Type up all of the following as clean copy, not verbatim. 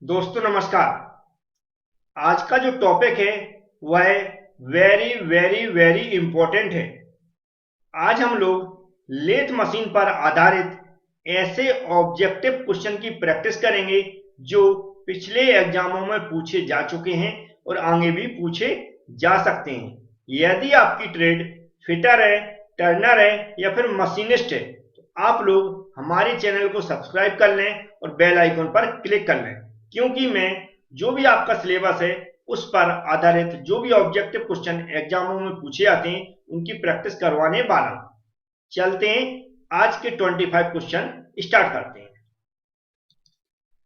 दोस्तों नमस्कार। आज का जो टॉपिक है वह वेरी वेरी वेरी इंपॉर्टेंट है। आज हम लोग लेथ मशीन पर आधारित ऐसे ऑब्जेक्टिव क्वेश्चन की प्रैक्टिस करेंगे जो पिछले एग्जामों में पूछे जा चुके हैं और आगे भी पूछे जा सकते हैं। यदि आपकी ट्रेड फिटर है, टर्नर है या फिर मशीनिस्ट है तो आप लोग हमारे चैनल को सब्सक्राइब कर लें और बेल आइकन पर क्लिक कर लें, क्योंकि मैं जो भी आपका सिलेबस है उस पर आधारित जो भी ऑब्जेक्टिव क्वेश्चन एग्जामों में पूछे जाते हैं उनकी प्रैक्टिस करवाने वाला हूं। चलते हैं आज के 25 क्वेश्चन स्टार्ट करते हैं।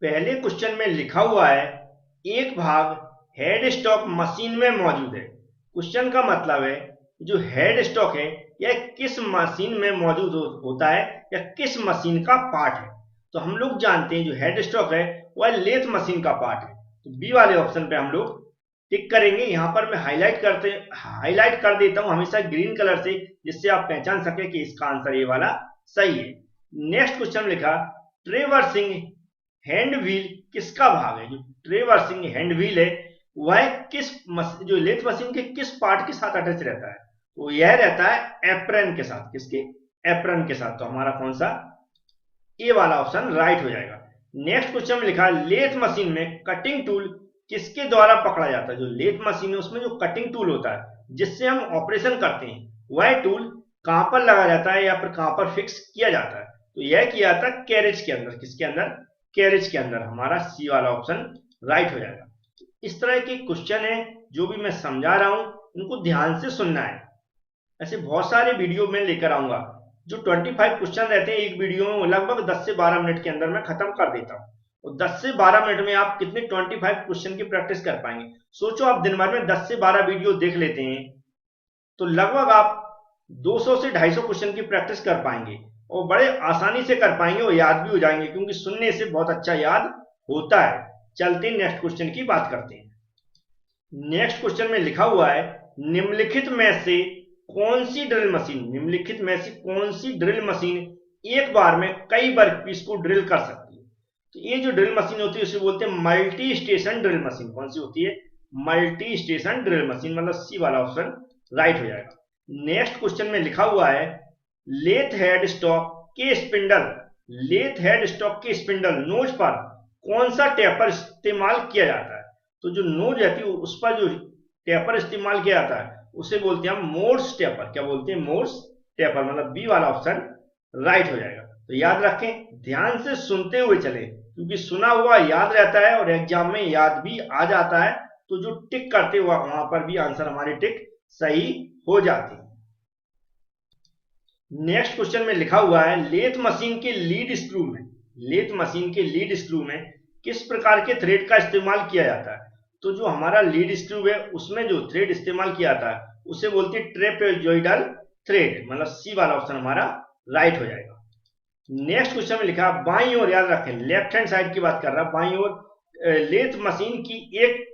पहले क्वेश्चन में लिखा हुआ है एक भाग हेड स्टॉक मशीन में मौजूद है। क्वेश्चन का मतलब है जो हेड स्टॉक है यह किस मशीन में मौजूद होता है या किस मशीन का पार्ट है। तो हम लोग जानते हैं जो हेड स्टॉक है वह लेथ मशीन का पार्ट है। तो बी वाले ऑप्शन पे हम लोग टिक करेंगे। यहां पर मैं हाईलाइट कर देता हूं हमेशा ग्रीन कलर से, जिससे आप पहचान सके कि इसका आंसर ये वाला सही है। नेक्स्ट क्वेश्चन लिखा ट्रेवर्सिंग हैंड व्हील किसका भाग है। जो ट्रेवर्सिंग हैंड व्हील है वह जो लेथ मशीन के किस पार्ट के साथ अटैच रहता है। तो यह रहता है एप्रन के साथ। किसके? एप्रन के साथ। तो हमारा कौन सा ए वाला ऑप्शन राइट हो जाएगा। नेक्स्ट क्वेश्चन में लिखा लेथ मशीन में कटिंग टूल किसके द्वारा पकड़ा जाता है। जो लेथ मशीन है उसमें जो कटिंग टूल होता है जिससे हम ऑपरेशन करते हैं वह टूल कहां पर लगाया जाता है या फिर कहां पर फिक्स किया जाता है। तो यह किया जाता है कैरेज के अंदर। किसके अंदर? कैरेज के अंदर। हमारा सी वाला ऑप्शन राइट हो जाएगा। इस तरह के क्वेश्चन है जो भी मैं समझा रहा हूं उनको ध्यान से सुनना है। ऐसे बहुत सारे वीडियो में लेकर आऊंगा। जो 25 क्वेश्चन रहते हैं एक वीडियो में लगभग 10 से 12 मिनट के अंदर मैं खत्म कर देता हूं। और 10 से 12 मिनट में आप कितने 25 क्वेश्चन की प्रैक्टिस कर पाएंगे। सोचो आप दिन भर में 10 से 12 वीडियो देख लेते हैं तो लगभग आप 200 से 250 क्वेश्चन की प्रैक्टिस कर पाएंगे और बड़े आसानी से कर पाएंगे और याद भी हो जाएंगे, क्योंकि सुनने से बहुत अच्छा याद होता है। चलते हैं नेक्स्ट क्वेश्चन की बात करते हैं। नेक्स्ट क्वेश्चन में लिखा हुआ है निम्नलिखित में से कौन सी ड्रिल मशीन एक बार में कई वर्कपीस को ड्रिल कर सकती है। तो ये जो ड्रिल मशीन होती है उसे बोलते हैं मल्टी स्टेशन ड्रिल मशीन। कौन सी होती है? Multi station drill machine. मतलब सी वाला ऑप्शन राइट हो जाएगा। नेक्स्ट क्वेश्चन में लिखा हुआ है लेथ हेड स्टॉक के स्पिंडल नोज पर कौन सा टेपर इस्तेमाल किया जाता है। तो जो नोज रहती है उस पर जो टेपर इस्तेमाल किया जाता है उसे बोलते हैं हम मोर्स टेपर। क्या बोलते हैं? Morse taper. मतलब बी वाला ऑप्शन राइट हो जाएगा। तो याद रखें, ध्यान से सुनते हुए चले, क्योंकि सुना हुआ याद रहता है और एग्जाम में याद भी आ जाता है। तो जो टिक करते हुआ वहां पर भी आंसर हमारे टिक सही हो जाते हैं। नेक्स्ट क्वेश्चन में लिखा हुआ है लेथ मशीन के लीड स्क्रू में किस प्रकार के थ्रेड का इस्तेमाल किया जाता है। तो जो हमारा लीड स्क्रू है उसमें जो थ्रेड इस्तेमाल किया जाता है उसे बोलते हैं ट्रेपेजॉइडल थ्रेड। मतलब सी वाला ऑप्शन हमारा राइट हो जाएगा। नेक्स्ट क्वेश्चन में लिखा बाईं ओर, याद रखें लेफ्ट हैंड साइड की बात कर रहा है, बाईं ओर लेथ मशीन की एक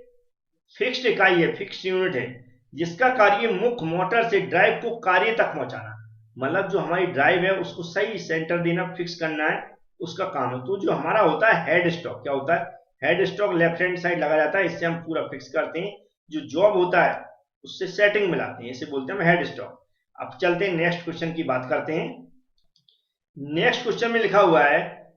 फिक्स्ड इकाई है, फिक्स्ड यूनिट है, जिसका कार्य मुख्य मोटर से ड्राइव को कार्य तक पहुंचाना। मतलब जो हमारी ड्राइव है उसको सही सेंटर देना, फिक्स करना है, उसका काम है। तो जो हमारा होता है हेड स्टॉक, क्या होता है? Head stock left hand side लगा जाता है, इससे हम पूरा फिक्स करते हैं। जो जॉब होता है उससे सेटिंग मिलाते हैं, इसे बोलते हैं हेड स्टॉक। अब चलते हैं नेक्स्ट क्वेश्चन की बात करते हैं। नेक्स्ट क्वेश्चन में लिखा हुआ है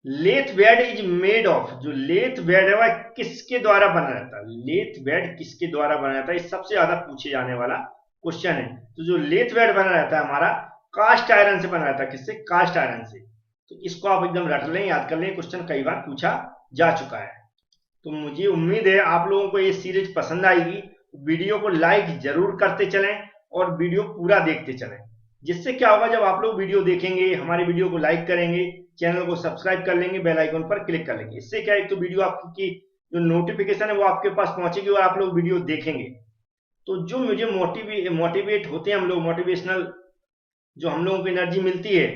lathe bed is made of. जो लेथ बेड है वह किसके द्वारा बना रहता है। लेथ बेड किसके द्वारा बना रहता है, ये सबसे ज्यादा पूछे जाने वाला क्वेश्चन है। तो जो लेथ बेड बना रहता है हमारा कास्ट आयरन से बना रहता है। किससे? कास्ट आयरन से। तो इसको आप एकदम रट लें, याद कर लें, क्वेश्चन कई बार पूछा जा चुका है। तो मुझे उम्मीद है आप लोगों को ये सीरीज पसंद आएगी। वीडियो को लाइक जरूर करते चलें और वीडियो पूरा देखते चलें। जिससे क्या होगा, जब आप लोग वीडियो देखेंगे, हमारी वीडियो को लाइक करेंगे, चैनल को सब्सक्राइब कर लेंगे, बेल आइकन पर क्लिक कर लेंगे, इससे क्या है, तो वीडियो आपकी जो नोटिफिकेशन है वो आपके पास पहुंचेगी और आप लोग वीडियो देखेंगे। तो जो मुझे मोटिवेट होते हैं हम लोग, मोटिवेशनल जो हम लोगों को एनर्जी मिलती है,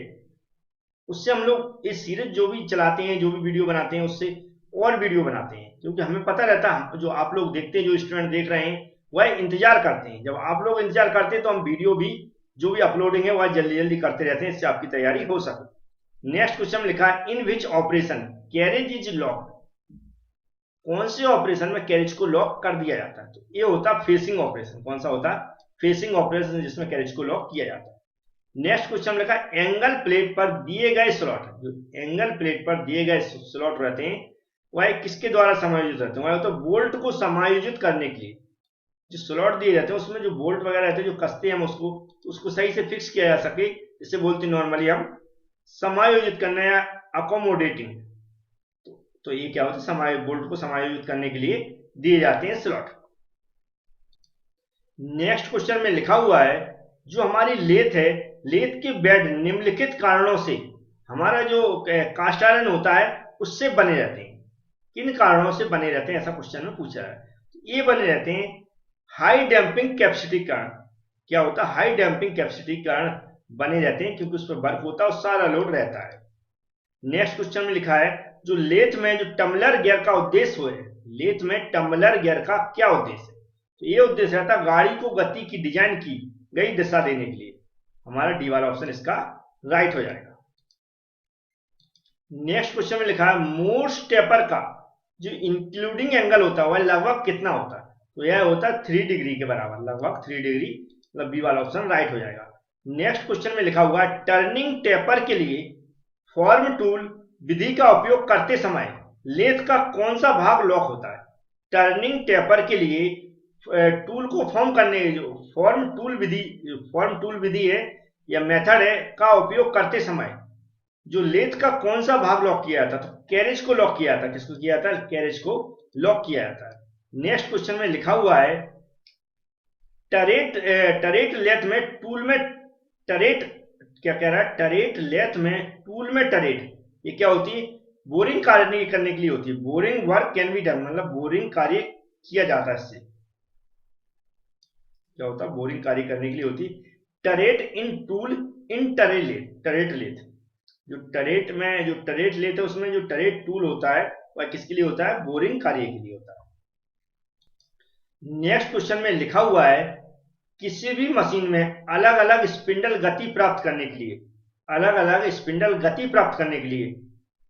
उससे हम लोग इस सीरीज जो भी चलाते हैं, जो भी वीडियो बनाते हैं, उससे और वीडियो बनाते हैं। क्योंकि हमें पता रहता है जो आप लोग देखते हैं, जो स्टूडेंट देख रहे हैं वह इंतजार करते हैं। जब आप लोग इंतजार करते हैं तो हम वीडियो भी जो भी अपलोडिंग है वह जल्दी जल्दी करते रहते हैं, इससे आपकी तैयारी हो सके। नेक्स्ट क्वेश्चन में लिखा है in which operation carriage is locked. कौन से ऑपरेशन में कैरेज को लॉक कर दिया जाता है? तो ये होता है फेसिंग ऑपरेशन। कौन सा होता है? फेसिंग ऑपरेशन, जिसमें कैरेज को लॉक किया जाता है। नेक्स्ट क्वेश्चन लिखा एंगल प्लेट पर दिए गए स्लॉट, जो एंगल प्लेट पर दिए गए स्लॉट रहते हैं वह किसके द्वारा समायोजित रहते हैं? वह तो बोल्ट को समायोजित करने के लिए जो स्लॉट दिए जाते हैं उसमें जो बोल्ट वगैरह रहते हैं जो कसते हैं हम उसको सही से फिक्स किया जा सके, जिसे बोलते हैं नॉर्मली हम समायोजित करना या अकोमोडेटिंग। तो ये क्या होता है? बोल्ट को समायोजित करने के लिए दिए जाते हैं स्लॉट। नेक्स्ट क्वेश्चन में लिखा हुआ है जो हमारी लेथ है, लेथ के बेड निम्नलिखित कारणों से, हमारा जो कास्ट आयरन होता है उससे बने रहते हैं। किन कारणों से बने रहते हैं, ऐसा क्वेश्चन में पूछा है। ये बने रहते हैं हाई डैम्पिंग कैपेसिटी कारण। क्या होता है? हाई डैम्पिंग कैपेसिटी कारण बने रहते हैं, क्योंकि उस पर बर्फ होता है और सारा लोड रहता है। नेक्स्ट क्वेश्चन में लिखा है जो लेथ में जो टम्बलर गियर का उद्देश्य हो, लेथ में टम्बलर गियर का क्या उद्देश्य है? तो ये उद्देश्य रहता है गाड़ी को गति की डिजाइन की गई दिशा देने के लिए। हमारा डी वाला ऑप्शन इसका राइट हो जाएगा। नेक्स्ट क्वेश्चन में लिखा है मोर्स टेपर का जो इंक्लूडिंग एंगल होता है वह लगभग कितना होता है? तो यह होता है 3 डिग्री के बराबर, लगभग 3 डिग्री, मतलब बी वाला ऑप्शन राइट हो जाएगा। नेक्स्ट क्वेश्चन में लिखा हुआ है टर्निंग टेपर के लिए फॉर्म टूल विधि का उपयोग करते समय लेथ का कौन सा भाग लॉक होता है? टर्निंग टेपर के लिए टूल को फॉर्म करने जो फॉर्म टूल विधि है या मेथड है का उपयोग करते समय जो लेथ का कौन सा भाग लॉक किया जाता? तो कैरेज को लॉक किया जाता। किसको किया जाता? कैरेज को लॉक किया जाता है। नेक्स्ट क्वेश्चन में लिखा हुआ है टरेट लेथ में टूल में टरेट, क्या कह रहा है? टरेट लेथ में टूल में टरेट, ये क्या होती है? बोरिंग कार्य करने के लिए होती है। Boring work can be done, मतलब बोरिंग कार्य किया जाता है इससे। क्या होता है? बोरिंग कार्य करने के लिए होती है। Turret in tool in turret lathe, जो टरेट लेथ है उसमें जो टरेट टूल होता है वह किसके लिए होता है? बोरिंग कार्य के लिए होता है। नेक्स्ट क्वेश्चन में लिखा हुआ है किसी भी मशीन में अलग अलग स्पिंडल गति प्राप्त करने के लिए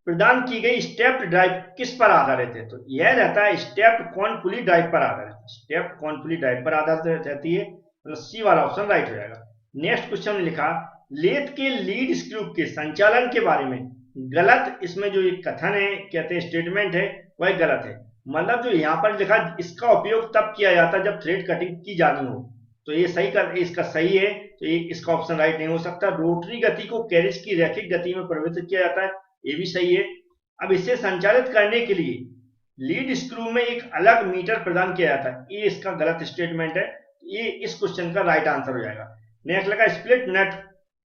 प्रदान की गई स्टेप्ड ड्राइव किस पर आधारित है? तो यह रहता है स्टेप्ड कॉन पुली ड्राइव पर आधारित। स्टेप्ड कॉन पुली ड्राइव पर आधारित रहती है, मतलब सी वाला ऑप्शन राइट हो जाएगा। नेक्स्ट क्वेश्चन में लिखा लेथ के लीड स्क्रू के संचालन के बारे में गलत, इसमें जो एक कथन है, कहते हैं स्टेटमेंट है, वह गलत है। मतलब जो यहाँ पर लिखा इसका उपयोग तब किया जाता है जब थ्रेड कटिंग की जानी हो, तो ये इसका सही है, तो ये इसका ऑप्शन राइट नहीं हो सकता। रोटरी गति को कैरेज की रैखिक गति में परिवर्तित किया जाता है, ये भी सही है। अब इसे संचालित करने के लिए लीड स्क्रू में एक अलग मीटर प्रदान किया जाता है, ये इसका गलत स्टेटमेंट है, ये इस क्वेश्चन का राइट आंसर हो जाएगा। नेक्स्ट लगा स्प्लिट नट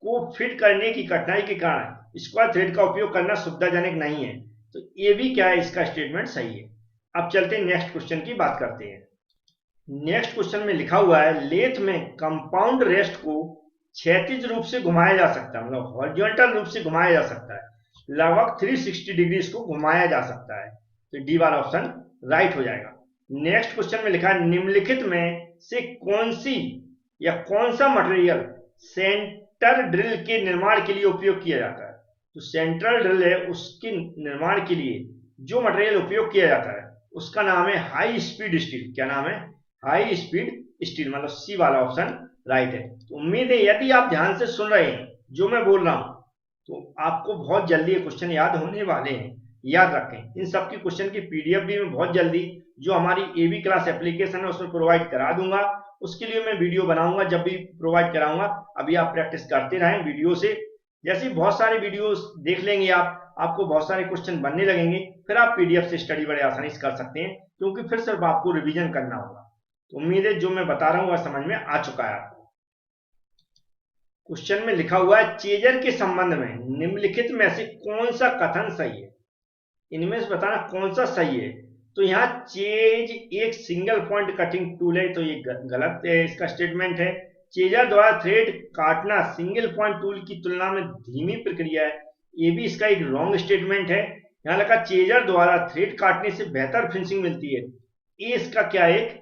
को फिट करने की कठिनाई के कारण स्क्वायर थ्रेड का उपयोग करना सुविधाजनक नहीं है, तो ये भी क्या है? इसका स्टेटमेंट सही है। अब चलते हैं नेक्स्ट क्वेश्चन की बात करते हैं। नेक्स्ट क्वेश्चन में लिखा हुआ है लेथ में कंपाउंड रेस्ट को क्षैतिज रूप से घुमाया जा सकता है, मतलब हॉरिजॉन्टल रूप से घुमाया जा सकता है, लगभग 360 डिग्री इसको घुमाया जा सकता है, तो डी वाला ऑप्शन राइट हो जाएगा। नेक्स्ट क्वेश्चन में लिखा है निम्नलिखित में से कौन सी या कौन सा मटेरियल सेंटर ड्रिल के निर्माण के लिए उपयोग किया जाता है? तो सेंट्रल ड्रिल है उसके निर्माण के लिए जो मटेरियल उपयोग किया जाता है उसका नाम है हाई स्पीड स्टील। क्या नाम है? हाई स्पीड स्टील, मतलब सी वाला ऑप्शन राइट है। तो उम्मीद है यदि आप ध्यान से सुन रहे हैं जो मैं बोल रहा हूं तो आपको बहुत जल्दी ये क्वेश्चन याद होने वाले हैं। याद रखें इन सबकी क्वेश्चन की पीडीएफ भी मैं बहुत जल्दी जो हमारी एबी क्लास एप्लीकेशन है उसमें प्रोवाइड करा दूंगा। उसके लिए मैं वीडियो बनाऊंगा, जब भी प्रोवाइड कराऊंगा अभी आप प्रैक्टिस करते रहें वीडियो से। जैसे बहुत सारे वीडियोस देख लेंगे आपको बहुत सारे क्वेश्चन बनने लगेंगे, फिर आप पीडीएफ से स्टडी बड़े आसानी से कर सकते हैं, क्योंकि फिर सिर्फ आपको रिवीजन करना होगा। तो उम्मीद है जो मैं बता रहा हूं वह समझ में आ चुका है आपको। क्वेश्चन में लिखा हुआ है चेजर के संबंध में निम्नलिखित में से कौन सा कथन सही है? इनमें से बताना कौन सा सही है। तो यहाँ चेज एक सिंगल पॉइंट कटिंग टूल है, तो ये गलत है, इसका स्टेटमेंट है। चेजर द्वारा थ्रेड काटना सिंगल पॉइंट टूल की तुलना में धीमी प्रक्रिया है, ये भी इसका एक रॉन्ग स्टेटमेंट है। यहाँ लिखा चेजर द्वारा थ्रेड काटने से बेहतर फिनिशिंग मिलती है, ये इसका क्या एक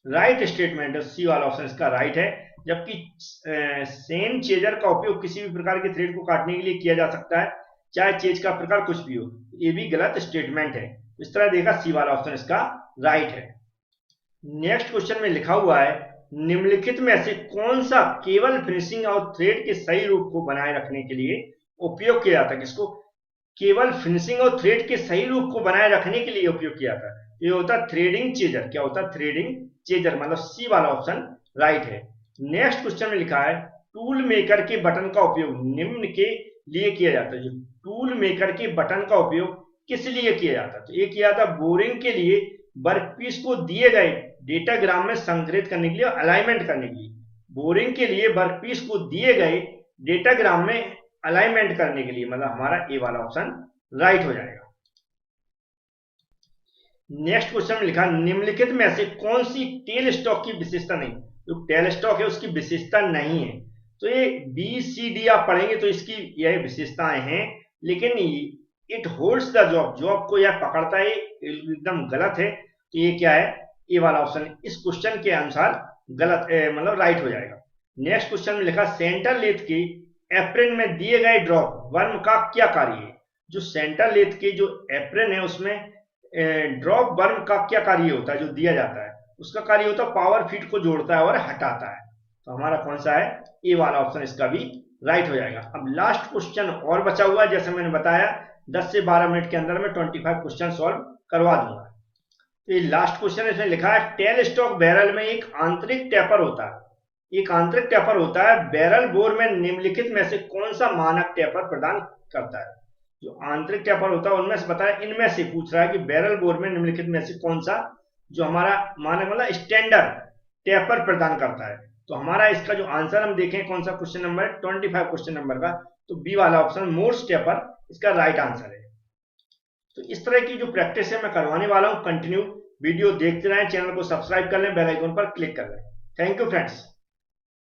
राइट स्टेटमेंट है, सी वाला ऑप्शन इसका राइट है। जबकि सेम चेजर का उपयोग किसी भी प्रकार के थ्रेड को काटने के लिए किया जा सकता है, चाहे चेज का प्रकार कुछ भी हो, ये भी गलत स्टेटमेंट है। इस तरह देखा, सी वाला ऑप्शन इसका राइट है। नेक्स्ट क्वेश्चन में लिखा हुआ है निम्नलिखित में से कौन सा केवल फिनिशिंग और थ्रेड के सही रूप को बनाए रखने के लिए उपयोग किया जाता है। किसको? केवल फिनिशिंग और थ्रेड के सही रूप को बनाए रखने के लिए उपयोग किया जाता है। ये होता है थ्रेडिंग चेजर। क्या होता है? थ्रेडिंग चेजर, मतलब सी वाला ऑप्शन राइट है। नेक्स्ट क्वेश्चन में लिखा है टूल मेकर के बटन का उपयोग निम्न के लिए किया जाता है। जो टूल मेकर के बटन का उपयोग किस लिए किया जाता है? तो ये किया जाता है बोरिंग के लिए, वर्कपीस को दिए गए डेटाग्राम में संग्रहित करने के लिए, अलाइनमेंट करने के लिए। बोरिंग के लिए वर्कपीस को दिए गए डेटाग्राम में अलाइनमेंट करने के लिए, मतलब हमारा ए वाला ऑप्शन राइट हो जाएगा। नेक्स्ट क्वेश्चन में लिखा निम्नलिखित में से कौन सी टेल स्टॉक की विशेषता नहीं? जो टेल स्टॉक है उसकी विशेषता नहीं है। तो ये बी सी डी आप पढ़ेंगे तो इसकी यह विशेषताएं हैं, लेकिन it holds the job, job को यह पकड़ता है, एकदम गलत है। तो ये क्या है? ए वाला ऑप्शन इस क्वेश्चन के अनुसार गलत, मतलब राइट हो जाएगा। नेक्स्ट क्वेश्चन में लिखा सेंटर लेथ की एप्रेन में दिए गए ड्रॉप वर्म का क्या कार्य है? जो सेंटर लेथ के जो एप्रेन है उसमें ड्रॉप वर्म का क्या कार्य होता है? जो दिया जाता है उसका कार्य होता है पावर फीट को जोड़ता है और हटाता है। तो हमारा कौन सा है? ए वाला ऑप्शन इसका भी राइट हो जाएगा। अब लास्ट क्वेश्चन और बचा हुआ है, जैसे मैंने बताया 10 से 12 मिनट के अंदर में 25 क्वेश्चन सॉल्व करवा दूंगा। तो ये लास्ट क्वेश्चन इसमें लिखा है टेल स्टॉक बैरल में एक आंतरिक टैपर होता है। एक आंतरिक टैपर होता है, बैरल बोर में निम्नलिखित में से कौन सा मानक टैपर प्रदान करता है? जो आंतरिक टैपर होता है उनमें से बताया, इनमें से पूछ रहा है कि बैरल बोर में निम्नलिखित में से कौन सा जो हमारा मानक मतलब स्टैंडर्ड टैपर प्रदान करता है। तो हमारा इसका जो आंसर हम देखें कौन सा क्वेश्चन नंबर है, 25 क्वेश्चन नंबर का, तो बी वाला ऑप्शन मोर्स टैपर इसका राइट आंसर है। तो इस तरह की जो प्रैक्टिस है मैं करवाने वाला हूं, कंटिन्यू वीडियो देखते रहें, चैनल को सब्सक्राइब कर लें, बेल आइकन पर क्लिक कर लें। Thank you friends.